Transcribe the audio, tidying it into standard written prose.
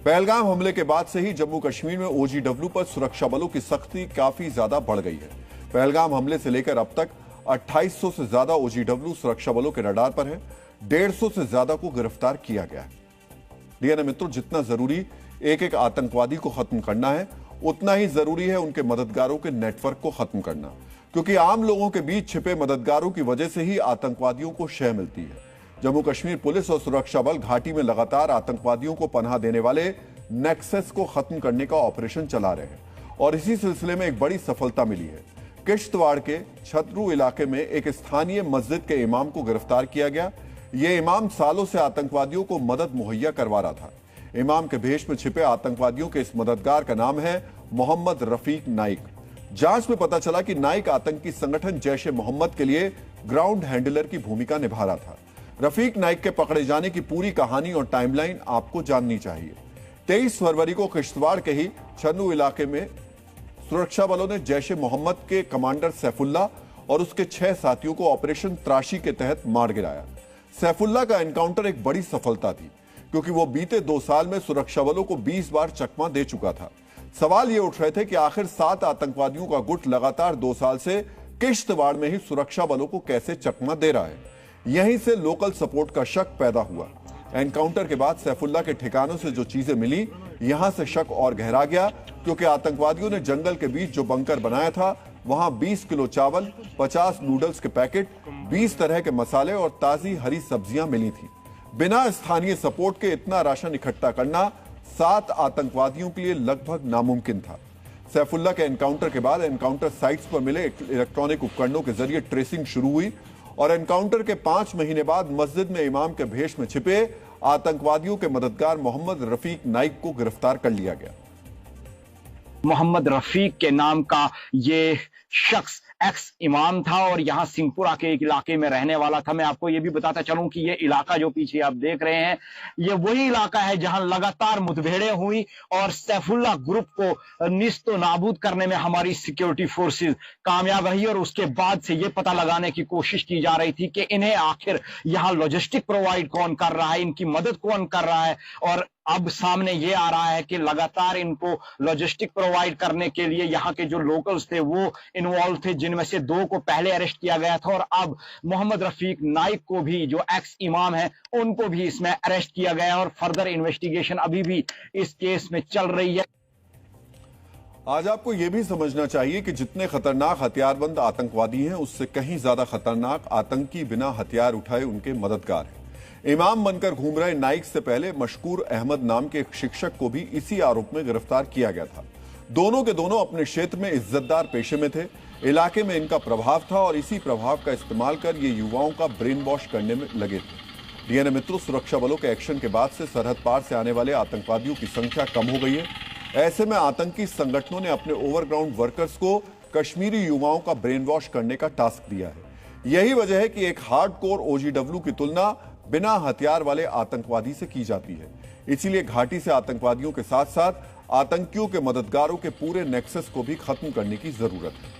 पहलगाम हमले के बाद से ही जम्मू कश्मीर में ओजीडब्ल्यू पर सुरक्षा बलों की सख्ती काफी ज्यादा बढ़ गई है। पहलगाम हमले से लेकर अब तक 2800 से ज्यादा ओजीडब्ल्यू सुरक्षा बलों के रडार पर हैं। 150 से ज्यादा को गिरफ्तार किया गया है। डीएनए मित्रों, जितना जरूरी एक एक आतंकवादी को खत्म करना है, उतना ही जरूरी है उनके मददगारों के नेटवर्क को खत्म करना, क्योंकि आम लोगों के बीच छिपे मददगारों की वजह से ही आतंकवादियों को शह मिलती है। जम्मू कश्मीर पुलिस और सुरक्षा बल घाटी में लगातार आतंकवादियों को पनाह देने वाले नेक्सस को खत्म करने का ऑपरेशन चला रहे हैं और इसी सिलसिले में एक बड़ी सफलता मिली है। किश्तवाड़ के छतरू इलाके में एक स्थानीय मस्जिद के इमाम को गिरफ्तार किया गया। यह इमाम सालों से आतंकवादियों को मदद मुहैया करवा रहा था। इमाम के भेष में छिपे आतंकवादियों के इस मददगार का नाम है मोहम्मद रफीक नाइक। जांच में पता चला कि नाइक आतंकी संगठन जैश-ए-मोहम्मद के लिए ग्राउंड हैंडलर की भूमिका निभा रहा था। रफीक नाइक के पकड़े जाने की पूरी कहानी और टाइमलाइन आपको जाननी चाहिए। 23 फरवरी को किश्तवाड़ के ही छन्नू इलाके में सुरक्षा बलों ने जैश-ए-मोहम्मद के कमांडर सैफुल्लाह और उसके 6 साथियों को ऑपरेशन त्राशी के तहत मार गिराया। सैफुल्लाह का एनकाउंटर एक बड़ी सफलता थी, क्योंकि वो बीते 2 साल में सुरक्षा बलों को 20 बार चकमा दे चुका था। सवाल ये उठ रहे थे कि आखिर 7 आतंकवादियों का गुट लगातार 2 साल से किश्तवाड़ में ही सुरक्षा बलों को कैसे चकमा दे रहा है। यहीं से लोकल सपोर्ट का शक पैदा हुआ। एनकाउंटर के बाद सैफुल्लाह के ठिकानों से जो चीजें मिली, यहां से शक और गहरा गया, क्योंकि आतंकवादियों ने जंगल के बीच जो बंकर बनाया था, वहां 20 किलो चावल, 50 नूडल्स के पैकेट, 20 तरह के मसाले और ताजी हरी सब्जियां मिली थी। बिना स्थानीय सपोर्ट के इतना राशन इकट्ठा करना 7 आतंकवादियों के लिए लगभग नामुमकिन था। सैफुल्लाह के एनकाउंटर के बाद एनकाउंटर साइट्स पर मिले इलेक्ट्रॉनिक उपकरणों के जरिए ट्रेसिंग शुरू हुई और एनकाउंटर के 5 महीने बाद मस्जिद में इमाम के भेष में छिपे आतंकवादियों के मददगार मोहम्मद रफीक नाइक को गिरफ्तार कर लिया गया। मोहम्मद रफीक के नाम का ये शख्स एक्स इमाम था और यहाँ सिंहपुरा के एक इलाके में रहने वाला था। मैं आपको ये भी बताता चलूं कि ये इलाका जो पीछे आप देख रहे हैं, ये वही इलाका है जहां लगातार मुठभेड़ें हुई और सैफुल्लाह ग्रुप को निस्तो नाबूद करने में हमारी सिक्योरिटी फोर्सेस कामयाब रही। और उसके बाद से ये पता लगाने की कोशिश की जा रही थी कि इन्हें आखिर यहाँ लॉजिस्टिक प्रोवाइड कौन कर रहा है, इनकी मदद कौन कर रहा है। और अब सामने ये आ रहा है कि लगातार इनको लॉजिस्टिक प्रोवाइड करने के लिए यहाँ के जो लोकल्स थे वो इन्वॉल्व थे, जिनमें से 2 को पहले अरेस्ट किया गया था और अब मोहम्मद रफीक नाइक को भी, जो एक्स इमाम है, उनको भी इसमें अरेस्ट किया गया और फर्दर इन्वेस्टिगेशन अभी भी इस केस में चल रही है। आज आपको यह भी समझना चाहिए कि जितने खतरनाक हथियारबंद आतंकवादी हैं, उससे कहीं ज्यादा खतरनाक आतंकी बिना हथियार उठाए उनके मददगार हैं। इमाम बनकर घूम रहे नाइक से पहले मशकूर अहमद नाम के एक शिक्षक को भी इसी आरोप में गिरफ्तार किया गया था। दोनों के दोनों अपने क्षेत्र में इज्जतदार पेशे में थे। इलाके में इनका प्रभाव था और इसी प्रभाव का इस्तेमाल कर ये युवाओं का ब्रेन वॉश करने में लगे थे। डीएनए मित्रों, सुरक्षा बलों के एक्शन के बाद से सरहद पार से आने वाले आतंकवादियों की संख्या कम हो गई है। ऐसे में आतंकी संगठनों ने अपने ओवरग्राउंड वर्कर्स को कश्मीरी युवाओं का ब्रेन वॉश करने का टास्क दिया है। यही वजह है कि एक हार्डकोर ओजीडब्ल्यू की तुलना बिना हथियार वाले आतंकवादी से की जाती है। इसीलिए घाटी से आतंकवादियों के साथ साथ आतंकियों के मददगारों के पूरे नेक्सस को भी खत्म करने की जरूरत है।